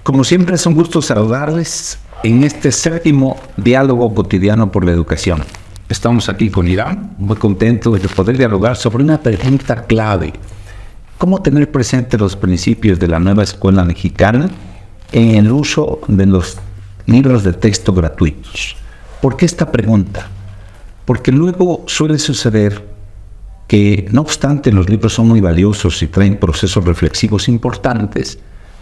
Como siempre es un gusto saludarles en este séptimo diálogo cotidiano por la educación. Estamos aquí con Irán, muy contentos de poder dialogar sobre una pregunta clave. ¿Cómo tener presentes los principios de la nueva escuela mexicana en el uso de los libros de texto gratuitos? ¿Por qué esta pregunta? Porque luego suele suceder que, no obstante, los libros son muy valiosos y traen procesos reflexivos importantes,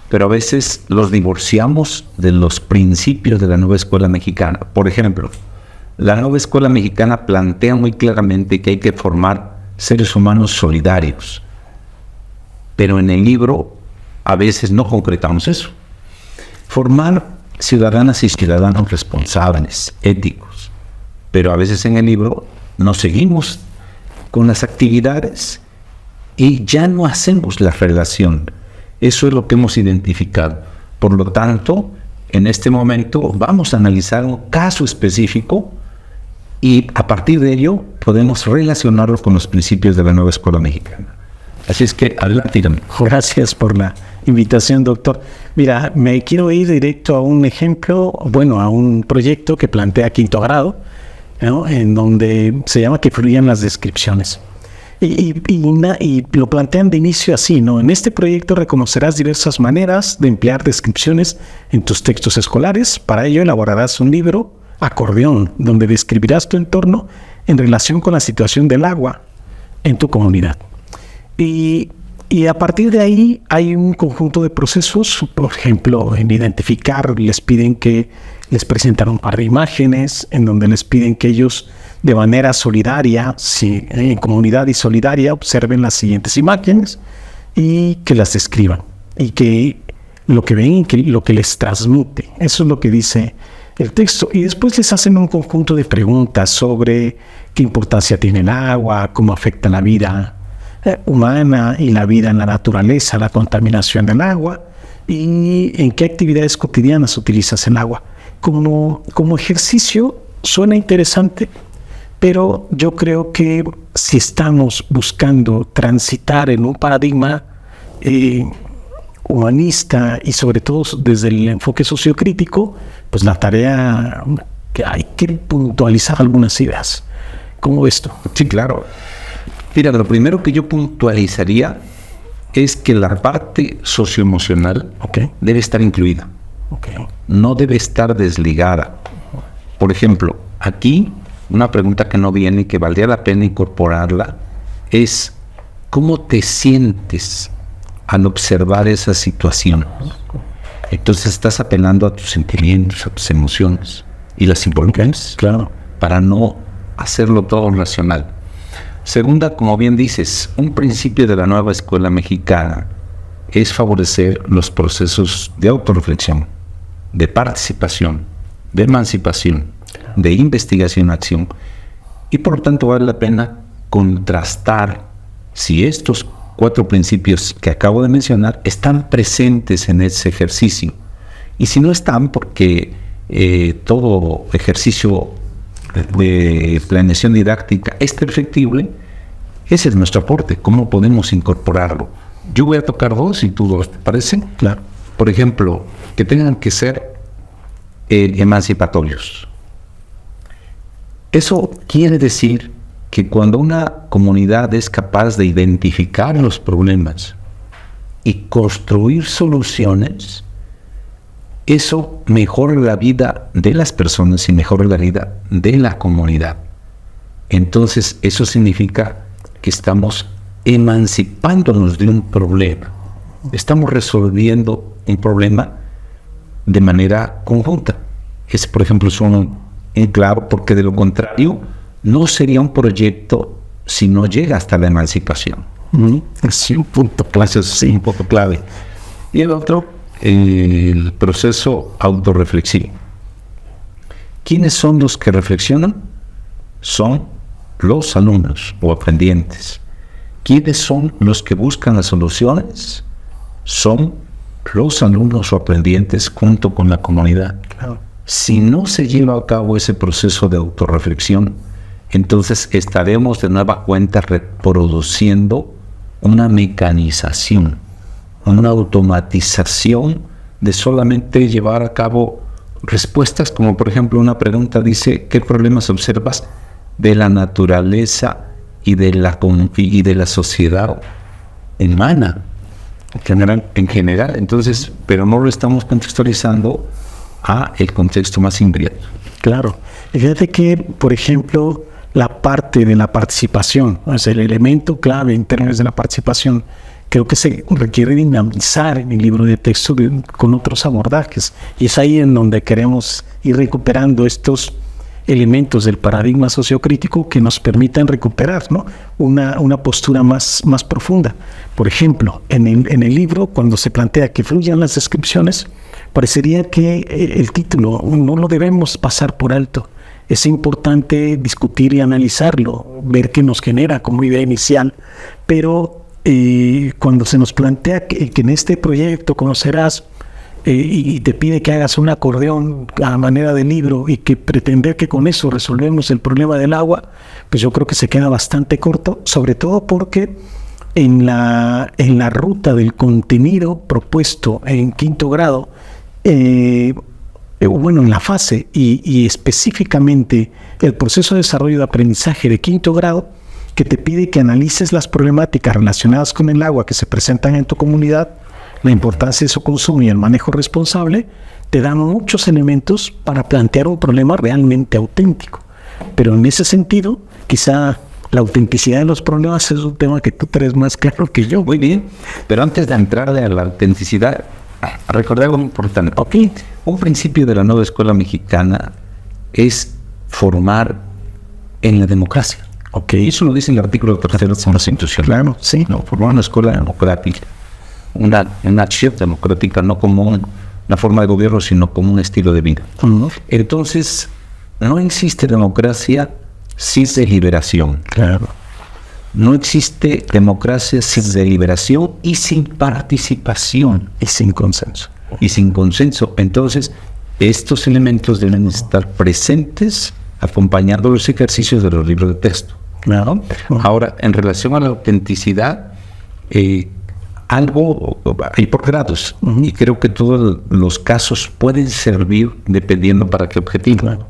pero a veces los divorciamos de los principios de la nueva escuela mexicana. Por ejemplo, la nueva escuela mexicana plantea muy claramente que hay que formar seres humanos solidarios, pero en el libro a veces no concretamos eso. Formar ciudadanas y ciudadanos responsables, éticos, pero a veces en el libro nos seguimos con las actividades y ya no hacemos la relación. Eso es lo que hemos identificado. Por lo tanto, en este momento vamos a analizar un caso específico y a partir de ello podemos relacionarlo con los principios de la nueva escuela mexicana. Así es que adelante, Irán. Gracias por la invitación, doctor. Mira, me quiero ir directo a un ejemplo, a un proyecto que plantea quinto grado, ¿no? En donde se llama que fluyan las descripciones. Y lo plantean de inicio así, ¿no? En este proyecto reconocerás diversas maneras de emplear descripciones en tus textos escolares. Para ello elaborarás un libro, acordeón, donde describirás tu entorno en relación con la situación del agua en tu comunidad. Y a partir de ahí hay un conjunto de procesos. Por ejemplo, en identificar, les piden que les presenten un par de imágenes, en donde les piden que ellos de manera solidaria, en comunidad y solidaria, observen las siguientes imágenes y que las describan. Y que lo que ven y que lo que les transmite. Eso es lo que dice el texto. Y después les hacen un conjunto de preguntas sobre qué importancia tiene el agua, cómo afecta la vida humana y la vida en la naturaleza, la contaminación del agua, y en qué actividades cotidianas utilizas el agua. Como ejercicio suena interesante, pero yo creo que si estamos buscando transitar en un paradigma humanista y sobre todo desde el enfoque sociocrítico, pues la tarea que hay que puntualizar algunas ideas. ¿Cómo ves tú? Sí, claro. Mira, lo primero que yo puntualizaría es que la parte socioemocional debe estar incluida. No debe estar desligada. Por ejemplo, aquí una pregunta que no viene y que valdría la pena incorporarla es ¿cómo te sientes al observar esa situación? Entonces estás apelando a tus sentimientos, a tus emociones y las involucras, claro, para no hacerlo todo racional. Segunda, como bien dices, un principio de la nueva escuela mexicana es favorecer los procesos de autorreflexión, de participación, de emancipación, de investigación-acción, y por lo tanto vale la pena contrastar si estos 4 principios que acabo de mencionar están presentes en ese ejercicio. Y si no están, porque todo ejercicio de planeación didáctica es perfectible, ese es nuestro aporte. ¿Cómo podemos incorporarlo? Yo voy a tocar 2 y tú 2, ¿te parece? Claro. Por ejemplo, que tengan que ser emancipatorios. Eso quiere decir que cuando una comunidad es capaz de identificar los problemas y construir soluciones, eso mejora la vida de las personas y mejora la vida de la comunidad. Entonces, eso significa que estamos emancipándonos de un problema. Estamos resolviendo un problema de manera conjunta. Ese, por ejemplo, es un claro, porque de lo contrario no sería un proyecto si no llega hasta la emancipación. Es un punto clave. Sí, un punto clave. Y el otro, el proceso autorreflexivo. ¿Quiénes son los que reflexionan? Son los alumnos o aprendientes. ¿Quiénes son los que buscan las soluciones? Son los alumnos o aprendientes junto con la comunidad. Claro. Si no se lleva a cabo ese proceso de autorreflexión, entonces estaremos de nueva cuenta reproduciendo una mecanización, una automatización de solamente llevar a cabo respuestas, como por ejemplo una pregunta dice, ¿qué problemas observas de la naturaleza y de la sociedad humana en general? Entonces, pero no lo estamos contextualizando a el contexto más inmediato. Claro. Y fíjate que, por ejemplo, la parte de la participación, o sea, el elemento clave en términos de la participación, creo que se requiere dinamizar en el libro de texto con otros abordajes. Y es ahí en donde queremos ir recuperando estos elementos del paradigma sociocrítico que nos permitan recuperar, ¿no?, una postura más profunda. Por ejemplo, en el libro, cuando se plantea que fluyan las descripciones, parecería que el título no lo debemos pasar por alto. Es importante discutir y analizarlo, ver qué nos genera como idea inicial, pero cuando se nos plantea que en este proyecto conocerás y te pide que hagas un acordeón a manera de libro y que pretender que con eso resolvemos el problema del agua, pues yo creo que se queda bastante corto, sobre todo porque en la ruta del contenido propuesto en quinto grado, en la fase y específicamente el proceso de desarrollo de aprendizaje de quinto grado, que te pide que analices las problemáticas relacionadas con el agua que se presentan en tu comunidad, la importancia de su consumo y el manejo responsable, te dan muchos elementos para plantear un problema realmente auténtico. Pero en ese sentido, quizá la autenticidad de los problemas es un tema que tú traes más claro que yo. Muy bien, pero antes de entrar a la autenticidad, recordar algo importante. Okay. Un principio de la nueva escuela mexicana es formar en la democracia. Okay. Eso lo dice el artículo 3 de la Constitución. Claro, sí. No, formar una escuela democrática, una acción democrática, no como una forma de gobierno, sino como un estilo de vida. Uh-huh. Entonces, no existe democracia sin deliberación. Claro. No existe democracia sin deliberación y sin participación. Y sin consenso. Y sin consenso. Entonces, estos elementos deben estar presentes acompañando los ejercicios de los libros de texto. Claro. Ahora, en relación a la autenticidad, algo hay por grados. Uh-huh. Y creo que todos los casos pueden servir dependiendo para qué objetivo. Claro.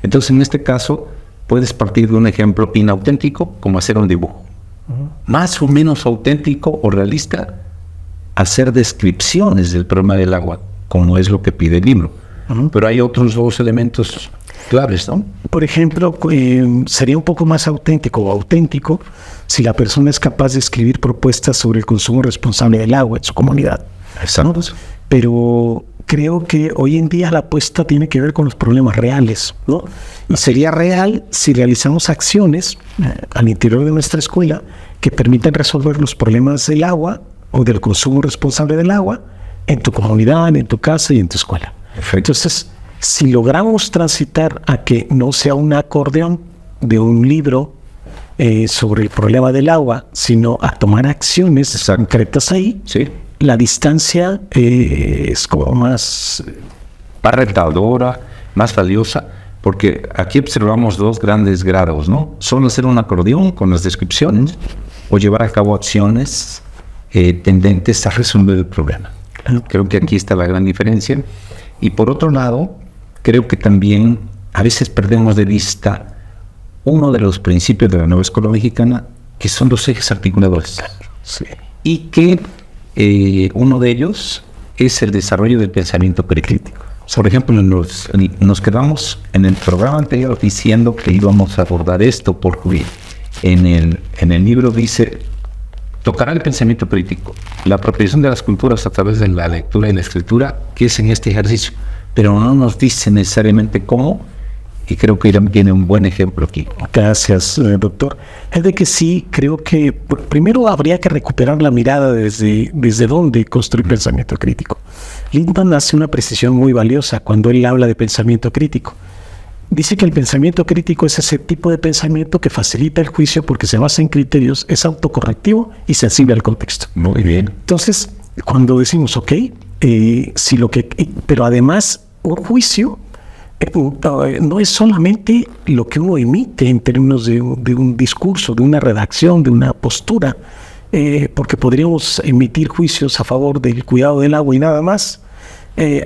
Entonces, en este caso, puedes partir de un ejemplo inauténtico, como hacer un dibujo. Uh-huh. Más o menos auténtico o realista, hacer descripciones del problema del agua, como es lo que pide el libro. Uh-huh. Pero hay otros dos elementos claves, ¿no? Por ejemplo, sería un poco más auténtico si la persona es capaz de escribir propuestas sobre el consumo responsable del agua en su comunidad. Exacto. ¿No? Pero creo que hoy en día la apuesta tiene que ver con los problemas reales, ¿no? Y sería real si realizamos acciones al interior de nuestra escuela que permitan resolver los problemas del agua o del consumo responsable del agua en tu comunidad, en tu casa y en tu escuela. Perfecto. Entonces, si logramos transitar a que no sea un acordeón de un libro sobre el problema del agua, sino a tomar acciones concretas ahí, sí, la distancia es como más retadora, más valiosa, porque aquí observamos dos grandes grados, ¿no? Solo hacer un acordeón con las descripciones o llevar a cabo acciones tendentes a resolver el problema. Creo que aquí está la gran diferencia. Y por otro lado, creo que también a veces perdemos de vista uno de los principios de la nueva escuela mexicana, que son los ejes articuladores. Sí. Y que uno de ellos es el desarrollo del pensamiento crítico. Por ejemplo, nos quedamos en el programa anterior diciendo que íbamos a abordar esto, porque en el libro dice, tocará el pensamiento crítico, la apropiación de las culturas a través de la lectura y la escritura, que es en este ejercicio, pero no nos dice necesariamente cómo, y creo que Irán tiene un buen ejemplo aquí. Gracias, doctor. Es de que sí, creo que primero habría que recuperar la mirada desde dónde construir pensamiento crítico. Lindman hace una precisión muy valiosa cuando él habla de pensamiento crítico. Dice que el pensamiento crítico es ese tipo de pensamiento que facilita el juicio porque se basa en criterios, es autocorrectivo y sensible al contexto. Muy bien. Entonces, cuando decimos, pero además un juicio no es solamente lo que uno emite en términos de un discurso, de una redacción, de una postura, porque podríamos emitir juicios a favor del cuidado del agua y nada más,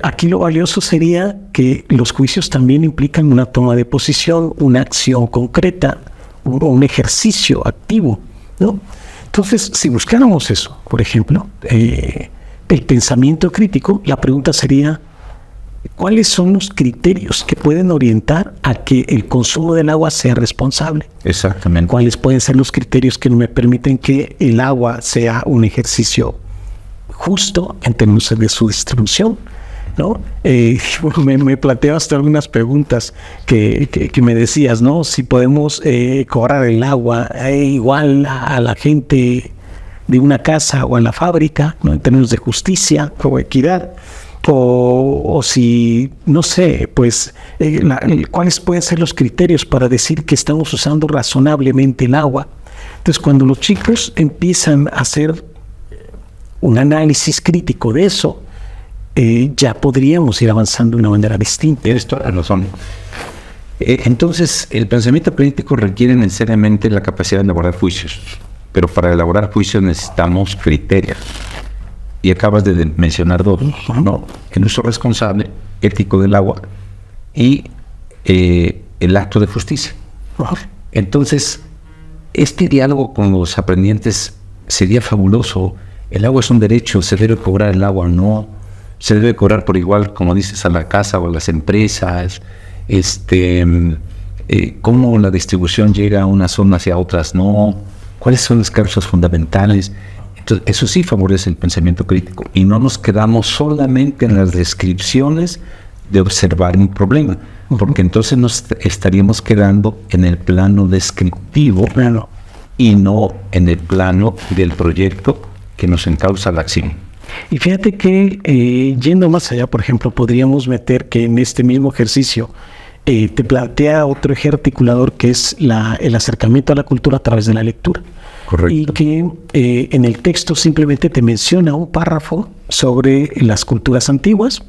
Aquí lo valioso sería que los juicios también implican una toma de posición, una acción concreta, un ejercicio activo, ¿no? Entonces, si buscáramos eso, por ejemplo, el pensamiento crítico, la pregunta sería: ¿cuáles son los criterios que pueden orientar a que el consumo del agua sea responsable? Exactamente. ¿Cuáles pueden ser los criterios que me permiten que el agua sea un ejercicio justo en términos de su distribución, ¿no? Me planteo hasta algunas preguntas que me decías, ¿no? Si podemos cobrar el agua igual a la gente de una casa o a la fábrica, ¿no? En términos de justicia o equidad. O si, no sé, pues, ¿cuáles pueden ser los criterios para decir que estamos usando razonablemente el agua? Entonces, cuando los chicos empiezan a hacer un análisis crítico de eso, ya podríamos ir avanzando de una manera distinta. Tienes toda la razón. Entonces, el pensamiento crítico requiere necesariamente la capacidad de elaborar juicios, pero para elaborar juicios necesitamos criterios. Y acabas de mencionar dos, ¿no? El uso responsable, ético del agua y el acto de justicia. Entonces, este diálogo con los aprendientes sería fabuloso. El agua es un derecho, se debe cobrar el agua o no, se debe cobrar por igual, como dices, a la casa o a las empresas, cómo la distribución llega a unas zonas y a otras no, cuáles son las causas fundamentales. Entonces, eso sí favorece el pensamiento crítico y no nos quedamos solamente en las descripciones de observar un problema, porque entonces nos estaríamos quedando en el plano descriptivo y no en el plano del proyecto que nos encausa la acción. Y fíjate que yendo más allá, por ejemplo, podríamos meter que en este mismo ejercicio te plantea otro eje articulador que es el acercamiento a la cultura a través de la lectura. Correcto. Y que en el texto simplemente te menciona un párrafo sobre las culturas antiguas,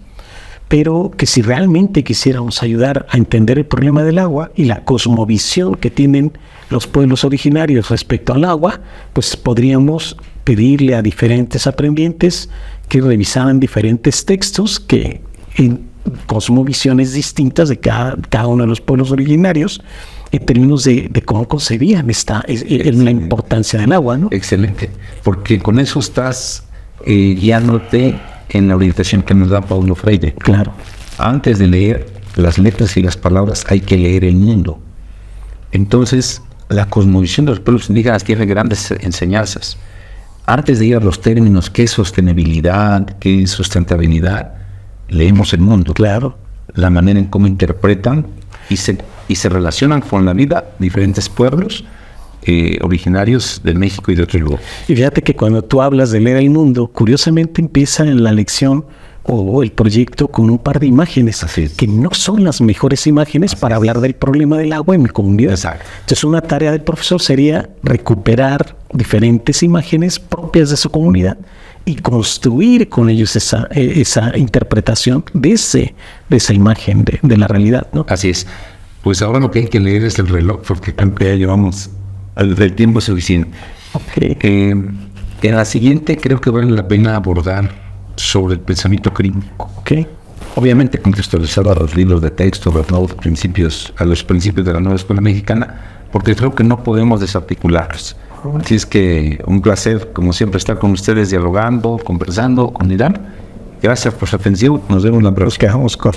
pero que si realmente quisiéramos ayudar a entender el problema del agua y la cosmovisión que tienen los pueblos originarios respecto al agua, pues podríamos pedirle a diferentes aprendientes que revisaran diferentes textos que en cosmovisiones distintas de cada uno de los pueblos originarios, en términos de cómo concebían la importancia del agua, ¿no? Excelente, porque con eso estás guiándote en la orientación que nos da Paulo Freire. Claro. Antes de leer las letras y las palabras hay que leer el mundo. Entonces, la cosmovisión de los pueblos indígenas tiene grandes enseñanzas. Antes de ir a los términos, ¿qué es sostenibilidad? ¿Qué es sustentabilidad? Leemos el mundo. Claro. La manera en cómo interpretan y se relacionan con la vida diferentes pueblos originarios de México y de otros lugares. Y fíjate que cuando tú hablas de leer el mundo, curiosamente empieza en la lección o el proyecto con un par de imágenes que no son las mejores imágenes para hablar del problema del agua en mi comunidad. Exacto. Entonces una tarea del profesor sería recuperar diferentes imágenes propias de su comunidad y construir con ellos esa interpretación de esa imagen de la realidad, ¿no? Así es. Pues ahora lo que hay que leer es el reloj, porque ya llevamos el tiempo suficiente. Okay. En la siguiente creo que vale la pena abordar sobre el pensamiento crítico. Okay. Obviamente contextualizado a los libros de texto, a los principios de la nueva escuela mexicana, porque creo que no podemos desarticularlos. Así es que un placer, como siempre, estar con ustedes dialogando, conversando con Irán. Gracias por su atención. Nos vemos la próxima. Nos quedamos con